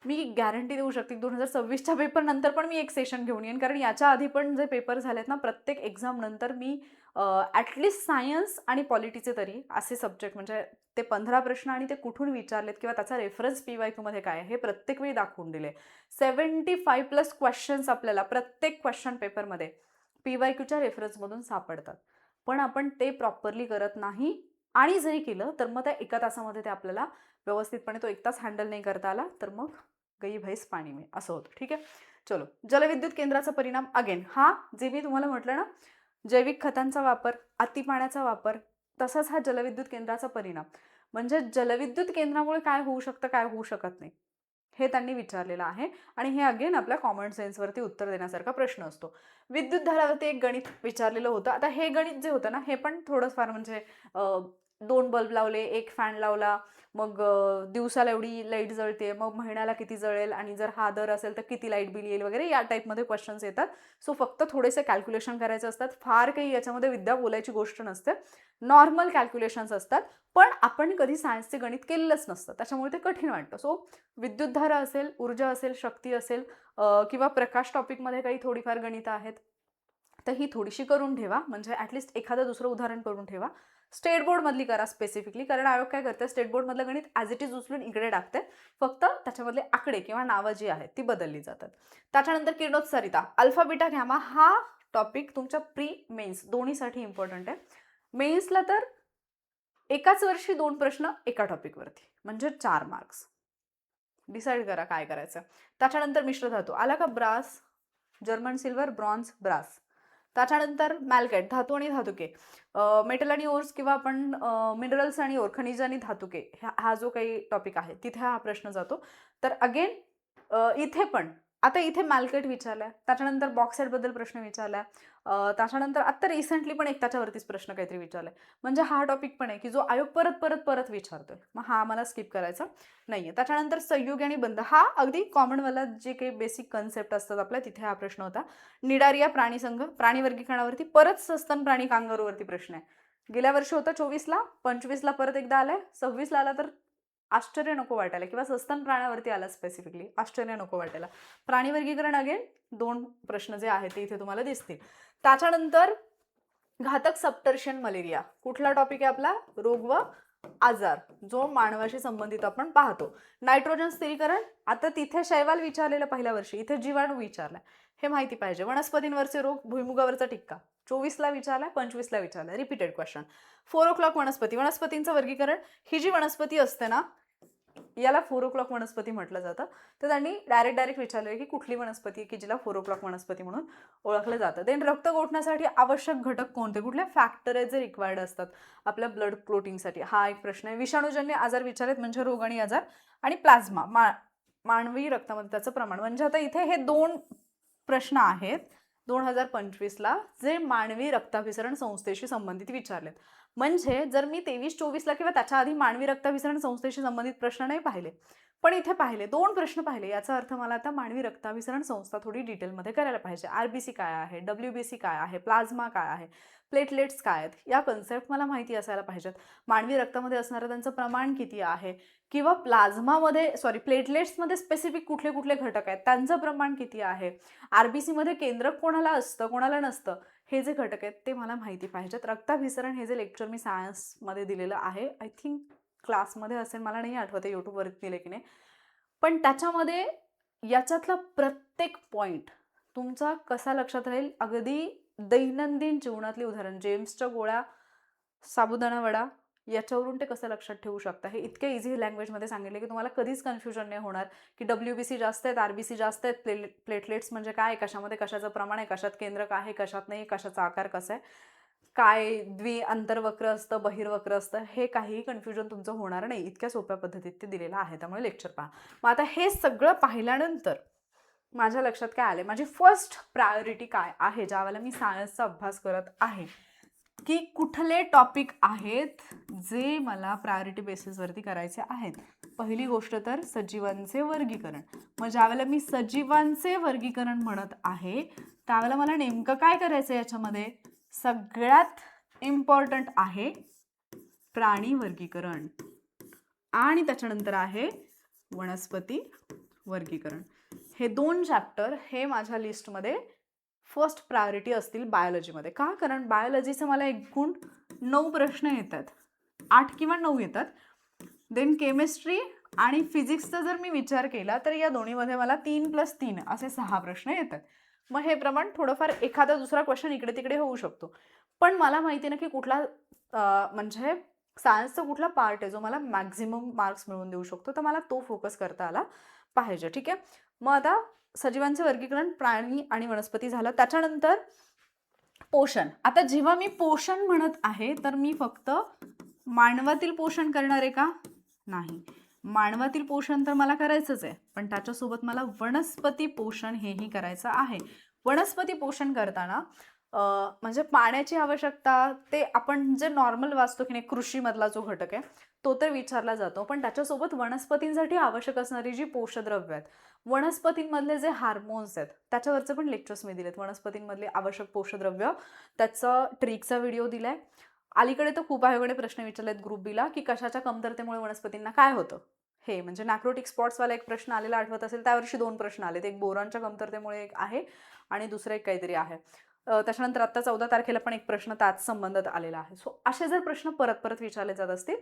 मी गॅरंटी देऊ शकते की 2026च्या पेपर नंतर पण मी एक सेशन घेऊन येईन. कारण याच्या आधी पण जे पेपर झालेत ना, प्रत्येक एक्झाम नंतर मी ॲटलिस्ट सायन्स आणि पॉलिटीचे तरी असे सब्जेक्ट, म्हणजे ते 15 प्रश्न आणि ते कुठून विचारलेत किंवा त्याचा रेफरन्स PYQ मध्ये काय आहे हे प्रत्येक वेळी दाखवून दिले. 75+ क्वेश्चन्स आपल्याला प्रत्येक क्वेश्चन पेपरमध्ये PYQच्या रेफरन्समधून सापडतात. पण आपण ते प्रॉपरली करत नाही, आणि जरी केलं तर मग त्या 1 तासामध्ये ते आपल्याला व्यवस्थितपणे तो 1 तास हँडल नाही करता आला तर मग गई भैस पाणी में असं होतं. ठीक आहे, चलो. जलविद्युत केंद्राचा परिणाम. अगेन हा जे मी तुम्हाला म्हटलं ना, जैविक खतांचा वापर, अति पाण्याचा वापर, तसाच हा जलविद्युत केंद्राचा परिणाम. म्हणजे जलविद्युत केंद्रामुळे काय होऊ शकतं, काय होऊ शकत नाही, हे त्यांनी विचारलेलं आहे. आणि हे अगेन आपल्या कॉमन सेन्सवरती उत्तर देण्यासारखा प्रश्न असतो. विद्युत धारावरती एक गणित विचारलेलं होतं. आता हे गणित जे होतं ना, हे पण थोडंफार म्हणजे 2 बल्ब लावले, 1 फॅन लावला, मग दिवसाला एवढी लाईट जळते, मग महिन्याला किती जळेल, आणि जर हा दर असेल तर किती लाईट बिल येईल वगैरे, या टाईपमध्ये क्वेश्चन्स येतात. सो फक्त थोडेसे कॅल्क्युलेशन करायचे असतात. फार काही याच्यामध्ये विद्या बोलायची गोष्ट नसते, नॉर्मल कॅल्क्युलेशन्स असतात. पण आपण कधी सायन्सचे गणित केलेलंच नसतं, त्याच्यामुळे ते कठीण वाटतं. सो विद्युतधारा असेल, ऊर्जा असेल, शक्ती असेल, किंवा प्रकाश टॉपिकमध्ये काही थोडीफार गणितं आहेत तर ही थोडीशी करून ठेवा. म्हणजे ॲटलिस्ट एखादं दुसरं उदाहरण करून ठेवा. स्टेट बोर्डमधली करा स्पेसिफिकली, कारण आयोग काय करते, स्टेट बोर्डमधलं गणित ॲज इट इज उचलून इकडे टाकते, फक्त त्याच्यामधले आकडे किंवा नावं जी आहेत ती बदलली जातात. त्याच्यानंतर किरणोत्सारिता, अल्फा बीटा गॅमा, हा टॉपिक तुमच्या प्री मेन्स दोन्हीसाठी इम्पॉर्टंट आहे. मेन्सला तर एकाच वर्षी 2 प्रश्न एका टॉपिकवरती, म्हणजे 4 मार्क्स. डिसाईड करा काय करायचं. त्याच्यानंतर मिश्र धातू आला का, brass, German silver, bronze, brass. त्याच्यानंतर मॅल्केट, धातू आणि धातुके, मेटल आणि ओर्स किंवा आपण मिनरल्स आणि ओर, खनिज आणि धातुके, हा जो काही टॉपिक आहे तिथे हा प्रश्न जातो. तर अगेन इथे पण आता इथे मॅल्केट विचारलाय, त्याच्यानंतर बॉक्साईटबद्दल प्रश्न विचारलाय, त्याच्यानंतर आत्ता रिसेंटली पण एक त्याच्यावरतीच प्रश्न काहीतरी विचारलाय. म्हणजे हा टॉपिक पण आहे की जो आयोग परत परत परत विचारतोय, मग हा मला स्किप करायचा नाहीये. त्याच्यानंतर संयुग आणि बंध, हा अगदी कॉमनवाला जे काही बेसिक कन्सेप्ट असतात आपल्या, तिथे हा प्रश्न होता. निडारिया प्राणी संघ, प्राणी वर्गीकरणावरती, परत सस्तन प्राणी कांगारूवरती प्रश्न आहे. गेल्या वर्षी होतं 24ला, 25ला परत एकदा आलाय, 26ला आला तर आश्चर्य नको वाटायला, किंवा सस्तन प्राण्यावरती आला स्पेसिफिकली, आश्चर्य नको वाटायला. प्राणी वर्गीकरण अगेन 2 प्रश्न जे आहेत ते इथे तुम्हाला दिसतील. त्याच्यानंतर घातक सबटर्शियन मलेरिया, कुठला टॉपिक आहे आपला? रोग व आजार, जो मानवाशी संबंधित आपण पाहतो. नायट्रोजन स्थिरीकरण, आता तिथे शैवाल विचारलेलं पहिल्या वर्षी, इथे जीवाणू विचारलाय, हे माहिती पाहिजे. वनस्पतींवरचे रोग, भुईमुगावरचा टिक्का 24ला विचारलाय, 25ला विचारलाय, रिपीटेड क्वेश्चन. 4 o'clock वनस्पती, वनस्पतींचं वर्गीकरण, ही जी वनस्पती असते ना, याला 4 o'clock वनस्पती म्हटलं जातं. तर त्यांनी डायरेक्ट विचारलंय की कुठली वनस्पती की जिला 4 o'clock वनस्पती म्हणून ओळखलं जातं. देन रक्त गोठण्यासाठी आवश्यक घटक कोणते, कुठले फॅक्टर आहेत जे रिक्वायर्ड असतात आपल्या ब्लड क्लोटिंगसाठी, हा एक प्रश्न आहे. विषाणूजन्य आजार विचारलेत, म्हणजे रोग आणि आजार, आणि प्लाझ्मा, मानवी रक्तामध्ये त्याचं प्रमाण. म्हणजे आता इथे हे 2 प्रश्न आहेत 2025ला जे मानवी रक्ताभिसरण संस्थेशी संबंधित विचारलेत. म्हणजे जर मी 23-24ला किंवा त्याच्या आधी मानवी रक्ताभिसरण संस्थेशी संबंधित प्रश्न नाही पाहिले, पण इथे पाहिले 2 प्रश्न पाहिले, याचा अर्थ मला आता मानवी रक्ताभिसरण संस्था थोडी डिटेलमध्ये करायला पाहिजे. आरबीसी काय आहे, डब्ल्यूबीसी काय आहे, प्लाझ्मा काय आहे, प्लेटलेट्स काय आहेत, या कन्सेप्ट मला माहिती असायला पाहिजेत. मानवी रक्तामध्ये असणारं त्यांचं प्रमाण किती आहे, किंवा प्लाझ्मामध्ये प्लेटलेट्समध्ये स्पेसिफिक कुठले कुठले घटक आहेत, त्यांचं प्रमाण किती आहे, आरबीसीमध्ये केंद्रक कोणाला असतं कोणाला नसतं, हे जे घटक आहेत ते मला माहिती पाहिजेत. रक्ताभिसरण हे जे लेक्चर मी सायन्समध्ये दिलेलं आहे, आय थिंक क्लासमध्ये असेल, मला नाही आठवत आहे यूट्यूबवरती दिले की नाही, पण त्याच्यामध्ये याच्यातला प्रत्येक पॉईंट तुमचा कसा लक्षात राहील, अगदी दैनंदिन जीवनातली उदाहरण, जेम्सच्या गोळ्या, साबुदाणा वडा, याच्यावरून ते कसं लक्षात ठेवू शकता, हे इतक्या इझी लँग्वेजमध्ये सांगितले की तुम्हाला कधीच कन्फ्युजन नाही होणार की डब्ल्यूबीसी जास्त आहेत, आरबीसी जास्त आहेत, प्लेटलेट्स म्हणजे काय, कशामध्ये कशाचं प्रमाण आहे, कशात केंद्रक आहे, कशात नाही, कशाचा आकार कसा आहे, काय अंतर्वक्र असतं, बहिर्वक्र असतं, हे काहीही कन्फ्युजन तुमचं होणार नाही, इतक्या सोप्या पद्धतीत ते दिलेलं आहे. त्यामुळे लेक्चर पहा. मग आता हे सगळं पाहिल्यानंतर माझ्या लक्षात काय आले, माझी फर्स्ट प्रायोरिटी काय आहे ज्यावेळेला मी सायन्सचा अभ्यास करत आहे, की कुठले टॉपिक आहेत जे मला प्रायोरिटी बेसिसवरती करायचे आहेत. पहिली गोष्ट तर सजीवांचे वर्गीकरण. मग ज्यावेळेला मी सजीवांचे वर्गीकरण म्हणत आहे त्यावेळेला मला नेमकं काय करायचं, याच्यामध्ये सगळ्यात इम्पॉर्टंट आहे प्राणी वर्गीकरण, आणि त्याच्यानंतर आहे वनस्पती वर्गीकरण. हे 2 चॅप्टर हे माझ्या लिस्टमध्ये फर्स्ट प्रायोरिटी असतील बायोलॉजीमध्ये. का? कारण बायोलॉजीचं मला एकूण 9 प्रश्न येतात, 8 किंवा 9 येतात. देन केमिस्ट्री आणि फिजिक्सचा जर मी विचार केला तर या दोन्हीमध्ये मला 3+3 असे 6 प्रश्न येतात. मग हे प्रमाण थोडंफार एखादा दुसरा क्वेश्चन इकडे तिकडे होऊ शकतो, पण मला माहिती ना की कुठला म्हणजे सायन्सचा कुठला पार्ट आहे जो मला मॅक्झिमम मार्क्स मिळवून देऊ शकतो, तर मला तो फोकस करता आला पाहिजे. ठीक आहे. मग आता सजीवांचे वर्गीकरण, प्राणी आणि वनस्पती झालं. त्याच्यानंतर पोषण. आता जेव्हा मी पोषण म्हणत आहे तर मी फक्त मानवातील पोषण करणार आहे का? नाही. मानवातील पोषण तर मला करायचंच आहे, पण त्याच्यासोबत मला वनस्पती पोषण हेही करायचं आहे. वनस्पती पोषण करताना म्हणजे पाण्याची आवश्यकता, ते आपण जे नॉर्मल वाचतो की नाही, कृषीमधला जो घटक आहे तो तर विचारला जातो, पण त्याच्यासोबत वनस्पतींसाठी आवश्यक असणारी जी पोषद्रव्य आहेत, वनस्पतींमधले जे हार्मोन्स आहेत, त्याच्यावरचे पण लेक्चर्स मी दिलेत. वनस्पतींमधले आवश्यक पोषद्रव्य, त्याचा ट्रिकचा व्हिडिओ दिलाय. अलीकडे तर खूप आयोगाने प्रश्न विचारलेत ग्रुप बीला की कशाच्या कमतरतेमुळे वनस्पतींना काय होतं, हे म्हणजे नॅक्रोटिक स्पॉट्सवाला एक प्रश्न आलेला आठवत असेल, त्यावर्षी 2 प्रश्न आलेत, एक बोरॉनच्या कमतरतेमुळे एक आहे आणि दुसरं एक काहीतरी आहे. त्याच्यानंतर आता 14 तारखेला पण एक प्रश्न त्याच संबंधात आलेला आहे. सो असे जर प्रश्न परत परत विचारले जात असतील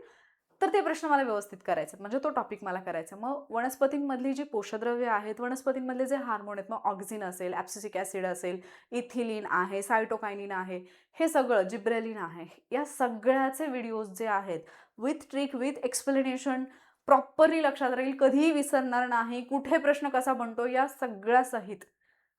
तर ते प्रश्न मला व्यवस्थित करायचे, म्हणजे तो टॉपिक मला करायचा. मग वनस्पतींमधली जी पोषद्रव्य आहेत, वनस्पतींमधले जे हार्मोन आहेत, मग ऑक्झिन असेल, ॲब्सिसिक ॲसिड असेल, इथिलीन आहे, सायटोकायनिन आहे, हे सगळं, जिब्रेलिन आहे, या सगळ्याचे व्हिडिओज जे आहेत with trick, with explanation, properly लक्षात राहील, कधीही विसरणार नाही, कुठे प्रश्न कसा बनतो, या सगळ्या सहित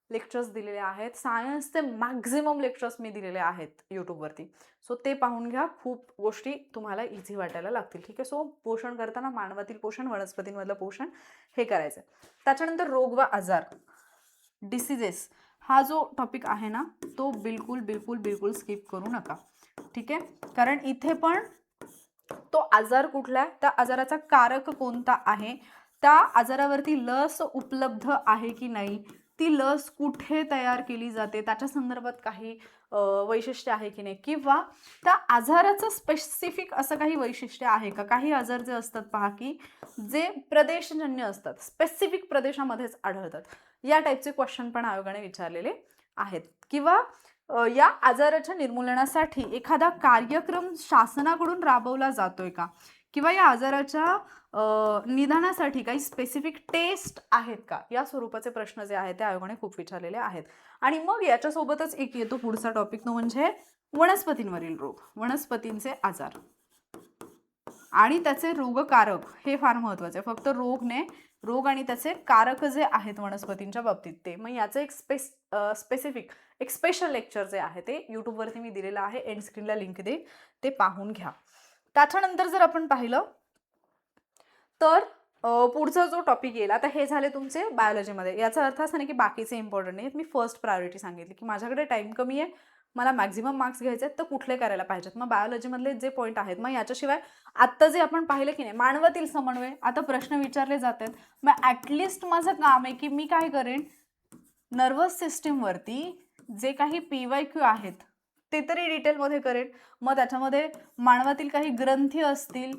लेक्चर्स दिलेले आहेत. सायन्सचे मॅक्झिमम लेक्चर्स मी दिलेले आहेत यूट्यूबवरती. सो ते पाहून घ्या, खूप गोष्टी तुम्हाला इझी वाटायला लागतील. ठीक आहे. सो पोषण करताना मानवातील पोषण, वनस्पतींमधलं पोषण हे करायचं. त्याच्यानंतर रोग व आजार, डिसीजेस, हा जो टॉपिक आहे ना तो बिलकुल बिलकुल बिलकुल स्किप करू नका. ठीक आहे. कारण इथे पण तो आजार कुठला आहे, त्या आजाराचा कारक कोणता आहे, त्या आजारावरती लस उपलब्ध आहे की नाही, ती लस कुठे तयार केली जाते, त्याच्या संदर्भात काही वैशिष्ट्य आहे की नाही, किंवा त्या आजाराचं स्पेसिफिक असं काही वैशिष्ट्य आहे का. काही आजार जे असतात पहा की जे प्रदेशजन्य असतात, स्पेसिफिक प्रदेशामध्येच आढळतात, या टाईपचे क्वेश्चन पण आयोगाने विचारलेले आहेत. किंवा या आजाराच्या निर्मूलनासाठी एखादा कार्यक्रम शासनाकडून राबवला जातोय का, किंवा या आजाराच्या निदानासाठी काही स्पेसिफिक टेस्ट आहेत का, या स्वरूपाचे प्रश्न जे आहेत ते आयोगाने खूप विचारलेले आहेत. आणि मग याच्यासोबतच एक येतो पुढचा टॉपिक, तो म्हणजे वनस्पतींवरील रोग, वनस्पतींचे आजार आणि त्याचे रोगकारक. हे फार महत्वाचे, फक्त रोग आणि त्याचे कारक जे आहेत वनस्पतींच्या बाबतीत ते. मग याचं एक स्पेसिफिक एक स्पेशल लेक्चर जे आहे ते यूट्यूबवरती मी दिलेलं आहे, एंड स्क्रीनला लिंक दे, ते पाहून घ्या. त्याच्यानंतर जर आपण पाहिलं तर पुढचा जो टॉपिक येईल, आता हे झाले तुमचे बायोलॉजीमध्ये. याचा अर्थ असा नाही की बाकीचे इम्पॉर्टंट नाहीत, मी फर्स्ट प्रायोरिटी सांगितली की माझ्याकडे टाइम कमी आहे, मला मॅक्झिमम मार्क्स घ्यायचे आहेत, तर कुठले करायला पाहिजेत. मग बायोलॉजीमधले जे पॉईंट आहेत, मग याच्याशिवाय आत्ता जे आपण पाहिलं की नाही मानवातील समन्वय, आता प्रश्न विचारले जात आहेत, मग ॲटलिस्ट माझं काम आहे की मी काय करेन, नर्वस सिस्टीमवरती जे काही PYQ आहेत ते तरी डिटेलमध्ये करेन. मग त्याच्यामध्ये मानवातील काही ग्रंथी असतील,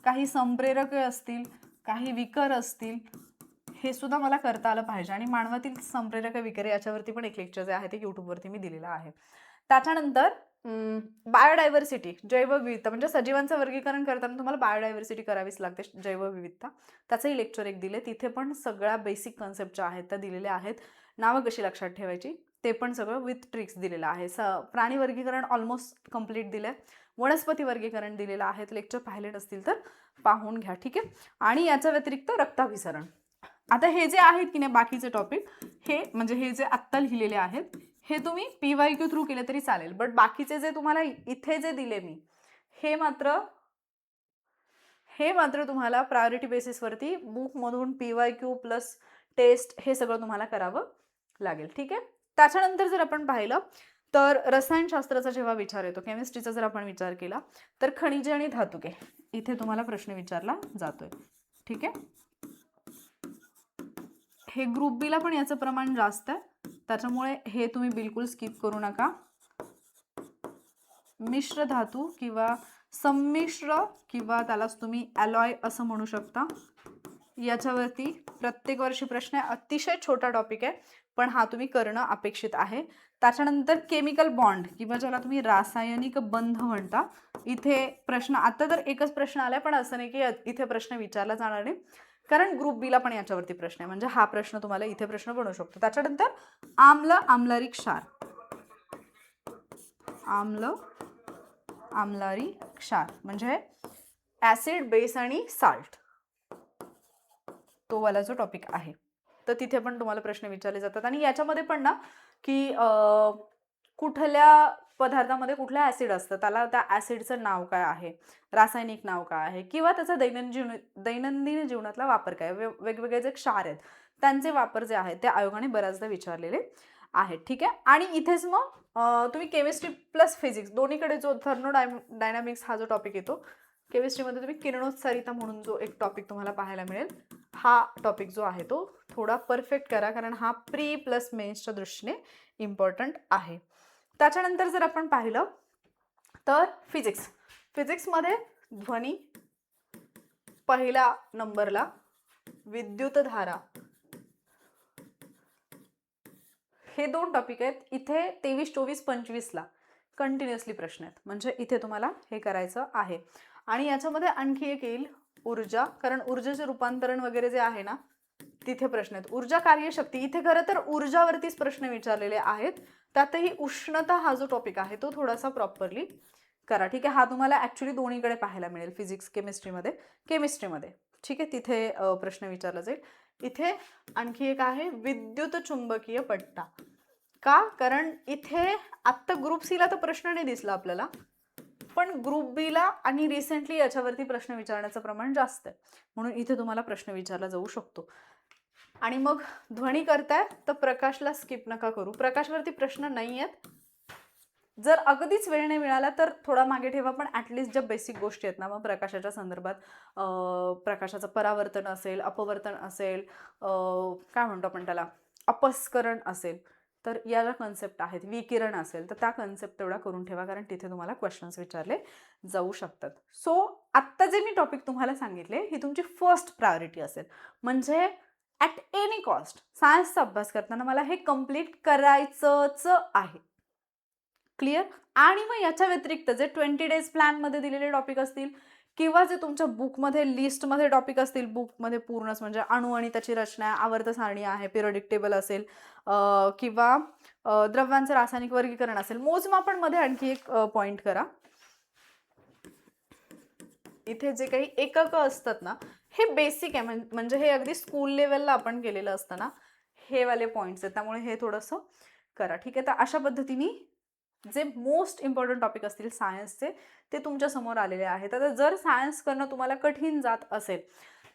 काही संप्रेरक असतील, काही विकर असतील, हे सुद्धा मला करता आलं पाहिजे. आणि मानवातील संप्रेरक विकर याच्यावरती पण एक लेक्चर जे आहे ते यूट्यूबवरती मी दिलेलं आहे. त्याच्यानंतर बायोडायव्हर्सिटी, जैवविविधता, म्हणजे सजीवांचं वर्गीकरण करताना तुम्हाला बायोडायव्हर्सिटी करावीच लागते, जैवविविधता, त्याचंही लेक्चर एक दिले. तिथे पण सगळ्या बेसिक कन्सेप्ट ज्या आहेत त्या दिलेल्या आहेत. नावं कशी लक्षात ठेवायची ते पण सगळं विथ ट्रिक्स दिलेलं आहे. प्राणी वर्गीकरण ऑलमोस्ट कम्प्लीट दिलं आहे. वनस्पती वर्गीकरण दिलेलं आहे, लेक्चर पाहिले नसतील तर पाहून घ्या, ठीक आहे. आणि याच्या व्यतिरिक्त रक्ताभिसरण. आता हे जे आहेत की नाही बाकीचे टॉपिक, हे म्हणजे हे जे आत्ता लिहिलेले आहेत हे तुम्ही PYQ थ्रू केले तरी चालेल, बट बाकीचे जे तुम्हाला इथे जे दिले मी, हे मात्र तुम्हाला प्रायोरिटी बेसिसवरती बुकमधून PYQ प्लस टेस्ट हे सगळं तुम्हाला करावं लागेल, ठीक आहे. त्याच्यानंतर जर आपण पाहिलं तर रसायनशास्त्राचा जेव्हा विचार येतो, केमिस्ट्रीचा जर आपण विचार केला तर खनिजे आणि धातुके, इथे तुम्हाला प्रश्न विचारला जातोय, ठीक आहे. हे ग्रुप बीला पण याचं प्रमाण जास्त आहे, त्याच्यामुळे हे तुम्ही बिलकुल स्किप करू नका. मिश्र धातू किंवा संमिश्र, किंवा त्यालाच तुम्ही अलॉय असं म्हणू शकता, याच्यावरती प्रत्येक वर्षी प्रश्न आहे. अतिशय छोटा टॉपिक आहे, पण हा तुम्ही करणं अपेक्षित आहे. त्याच्यानंतर केमिकल बॉन्ड किंवा ज्याला तुम्ही रासायनिक बंध म्हणता, इथे प्रश्न आता तर एकच प्रश्न आलाय, पण असं नाही की इथे प्रश्न विचारला जाणार नाही, कारण ग्रुप बीला पण याच्यावरती प्रश्न आहे, म्हणजे हा प्रश्न तुम्हाला इथे प्रश्न बनवू शकतो. त्याच्यानंतर आम्लरी क्षार, आम्लरी क्षार म्हणजे ऍसिड, बेस आणि साल्ट, तो वाला जो टॉपिक आहे, तर तिथे पण तुम्हाला प्रश्न विचारले जातात. आणि याच्यामध्ये पण ना की कुठल्या पदार्थामध्ये कुठल्या ऍसिड असतं, त्याला त्या ऍसिडचं नाव काय आहे, रासायनिक नाव काय आहे, किंवा त्याचा दैनंदिन जीवनातला वापर काय, वेगवेगळे जे क्षार आहेत त्यांचे वापर जे आहेत ते आयोगाने बऱ्याचदा विचारलेले आहेत, ठीक आहे. आणि इथेच मग तुम्ही केमिस्ट्री प्लस फिजिक्स दोन्हीकडे जो थर्मोडायनामिक्स हा जो टॉपिक येतो, केमिस्ट्रीमध्ये तुम्ही किरणोत्सारिता म्हणून जो एक टॉपिक तुम्हाला पाहायला मिळेल, हा टॉपिक जो आहे तो थोडा परफेक्ट करा, कारण हा प्री प्लस मेन्सच्या दृष्टीने इम्पॉर्टंट आहे. त्याच्यानंतर जर आपण पाहिलं तर फिजिक्समध्ये ध्वनी पहिल्या नंबरला, विद्युतधारा, हे दोन टॉपिक आहेत. इथे 23, 24, 25ला कंटिन्युअसली प्रश्न आहेत, म्हणजे इथे तुम्हाला हे करायचं आहे. आणि याच्यामध्ये आणखी एक येईल ऊर्जा, कारण ऊर्जेचे रूपांतरण वगैरे जे आहे ना तिथे प्रश्न आहेत. ऊर्जा कार्यशक्ती, इथे खरं तर ऊर्जावरतीच प्रश्न विचारलेले आहेत, त्यातही उष्णता हा जो टॉपिक आहे तो थोडासा प्रॉपरली करा, ठीक आहे. हा तुम्हाला ऍक्च्युली दोन्हीकडे पाहायला मिळेल, फिजिक्स केमिस्ट्रीमध्ये, ठीक आहे, तिथे प्रश्न विचारला जाईल. इथे आणखी एक आहे विद्युत चुंबकीय पट्टा. का, कारण इथे आत्ता ग्रुप सीला तर प्रश्न नाही दिसला आपल्याला, पण ग्रुप बीला आणि रिसेंटली याच्यावरती प्रश्न विचारण्याचं प्रमाण जास्त आहे, म्हणून इथे तुम्हाला प्रश्न विचारला जाऊ शकतो. आणि मग ध्वनी करताय तर प्रकाशला स्किप नका करू, प्रकाशवरती प्रश्न नाही आहेत. जर अगदीच वेळ नाही मिळाला तर थोडा मागे ठेवा, पण ॲटलिस्ट ज्या बेसिक गोष्टी आहेत ना, मग प्रकाशाच्या संदर्भात प्रकाशाचं परावर्तन असेल, अपवर्तन असेल, काय म्हणतो आपण त्याला, अपस्करण असेल तर या ज्या कन्सेप्ट आहेत, विकिरण असेल तर त्या कन्सेप्ट तेवढा करून ठेवा, कारण तिथे तुम्हाला क्वेश्चन्स विचारले जाऊ शकतात. सो आत्ता जे मी टॉपिक तुम्हाला सांगितले ही तुमची फर्स्ट प्रायोरिटी असेल. म्हणजे ॲट एनी कॉस्ट सायन्सचा अभ्यास करताना मला हे कम्प्लीट करायचंच आहे. क्लिअर? आणि मग याच्या व्यतिरिक्त जे 20 डेज प्लॅनमध्ये दिलेले टॉपिक असतील किंवा जे तुमच्या बुकमध्ये लिस्टमध्ये टॉपिक असतील, बुकमध्ये पूर्णच म्हणजे अणू आणि त्याची रचना, आवर्त सारणी आहे, पिरियडिक टेबल असेल किंवा द्रव्यांचं रासायनिक वर्गीकरण असेल. मोजमापांमध्ये आणखी एक पॉइंट करा. इथे जे काही एकक असतात ना हे बेसिक आहे, म्हणजे हे अगदी स्कूल लेवलला आपण केलेलं असतं ना, हे वाले पॉइंट्स आहेत, त्यामुळे हे थोडंसं करा. ठीक आहे? तर अशा पद्धतीने जे मोस्ट इम्पॉर्टंट टॉपिक असतील सायन्सचे ते तुमच्या समोर आलेले आहेत. आता जर सायन्स करणं तुम्हाला कठीण जात असेल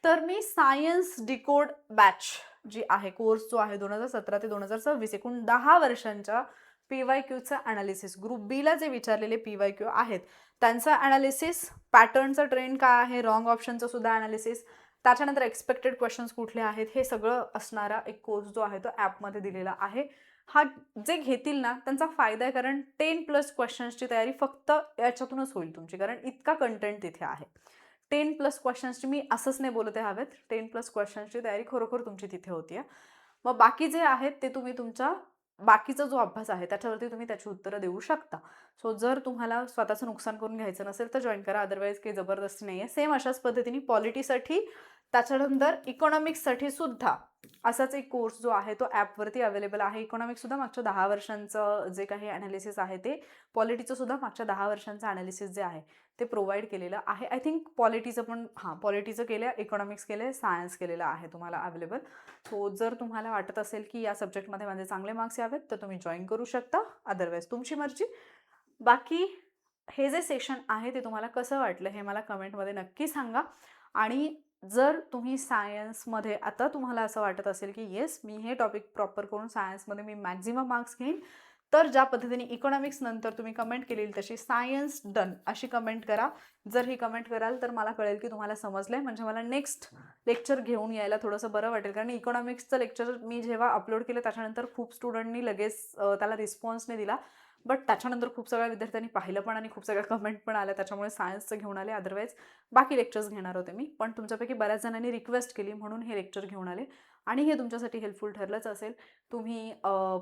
तर मी सायन्स डिकोड बॅच जी आहे, कोर्स जो आहे 2017 ते 2026 एकूण 10 वर्षांच्या PYQचं ॲनालिसिस, ग्रुप बीला जे विचारलेले PYQ आहेत त्यांचं ॲनालिसिस, पॅटर्नचा ट्रेंड काय आहे, रॉंग ऑप्शनचं सुद्धा ॲनालिसिस, त्याच्यानंतर एक्सपेक्टेड क्वेश्चन्स कुठले आहेत, हे सगळं असणारा एक कोर्स जो आहे तो ॲपमध्ये दिलेला आहे. हा जे घेतील ना त्यांचा फायदा आहे, कारण 10+ क्वेश्चन्सची तयारी फक्त याच्यातूनच होईल तुमची, कारण इतका कंटेंट तिथे आहे. 10+ क्वेश्चन्सची मी असंच नाही बोलते हवेत, 10+ क्वेश्चन्सची तयारी खरोखर तुमची तिथे होती. मग बाकी जे आहेत ते तुम्ही तुमच्या बाकीचा जो अभ्यास आहे त्याच्यावरती तुम्ही त्याची उत्तरं देऊ शकता. सो जर तुम्हाला स्वतःचं नुकसान करून घ्यायचं नसेल तर जॉईन करा, अदरवाईज काही जबरदस्ती नाही आहे. सेम अशाच पद्धतीने पॉलिटीसाठी, त्याच्यानंतर इकॉनॉमिक्ससाठी सुद्धा असाच एक कोर्स जो आहे तो ॲपवरती अवेलेबल आहे. इकॉनॉमिक्ससुद्धा मागच्या 10 वर्षांचं जे काही ॲनालिसिस आहे ते, पॉलिटीचं सुद्धा मागच्या 10 वर्षांचं ॲनालिसिस जे आहे ते प्रोव्हाइड केलेलं आहे. आय थिंक पॉलिटीचं पण, पॉलिटीचं केलं आहे, इकॉनॉमिक्स केलं आहे, सायन्स केलेलं आहे तुम्हाला अवेलेबल. सो जर तुम्हाला वाटत असेल की या सब्जेक्टमध्ये माझे चांगले मार्क्स यावेत तर तुम्ही जॉईन करू शकता, अदरवाईज तुमची मर्जी. बाकी हे जे सेशन आहे ते तुम्हाला कसं वाटलं हे मला कमेंटमध्ये नक्की सांगा. आणि जर तुम्ही सायन्समध्ये आता तुम्हाला असं वाटत असेल की येस मी हे टॉपिक प्रॉपर करून सायन्समध्ये मी मॅक्झिमम मार्क्स घेईन, तर ज्या पद्धतीने इकॉनॉमिक्स नंतर तुम्ही कमेंट केलेली तशी सायन्स डन अशी कमेंट करा. जर ही कमेंट कराल तर मला कळेल की तुम्हाला समजलंय, म्हणजे मला नेक्स्ट लेक्चर घेऊन यायला थोडंसं बरं वाटेल. कारण इकॉनॉमिक्सचं लेक्चर मी जेव्हा अपलोड केलं त्याच्यानंतर खूप स्टुडंटनी लगेच त्याला रिस्पॉन्स नाही दिला, बट त्याच्यानंतर खूप सगळ्या विद्यार्थ्यांनी पाहिलं पण आणि खूप सगळ्या कमेंट पण आल्या, त्याच्यामुळे सायन्सचं घेऊन आले. अदरवाईज बाकी लेक्चर्स घेणार होते मी, पण तुमच्यापैकी बऱ्याच जणांनी रिक्वेस्ट केली म्हणून हे लेक्चर घेऊन आले. आणि हे तुमच्यासाठी हेल्पफुल ठरलंच असेल. तुम्ही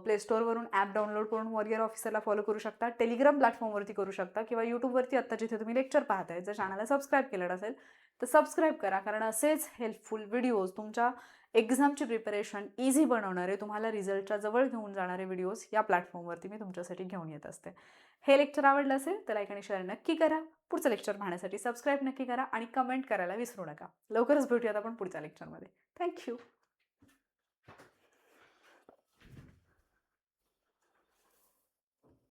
प्ले स्टोअरवरून ॲप डाउनलोड करून वॉरियर ऑफिसरला फॉलो करू शकता, टेलिग्राम प्लॅटफॉर्मवरती करू शकता, किंवा यूट्यूबवरती आत्ता जिथे तुम्ही लेक्चर पाहताय जर चॅनलला सबस्क्राईब केलं नसेल तर सबस्क्राईब करा, कारण असेच हेल्पफुल व्हिडिओज तुमच्या एक्झामची प्रिपरेशन इझी बनवणारे, तुम्हाला रिझल्टच्या जवळ घेऊन जाणारे व्हिडिओज या प्लॅटफॉर्मवरती मी तुमच्यासाठी घेऊन येत असते. हे लेक्चर आवडलं असेल तर लाईक आणि शेअर नक्की करा. पुढचं लेक्चर पाहण्यासाठी सबस्क्राईब नक्की करा आणि कमेंट करायला विसरू नका. लवकरच भेटूयात आपण पुढच्या लेक्चरमध्ये. थँक्यू.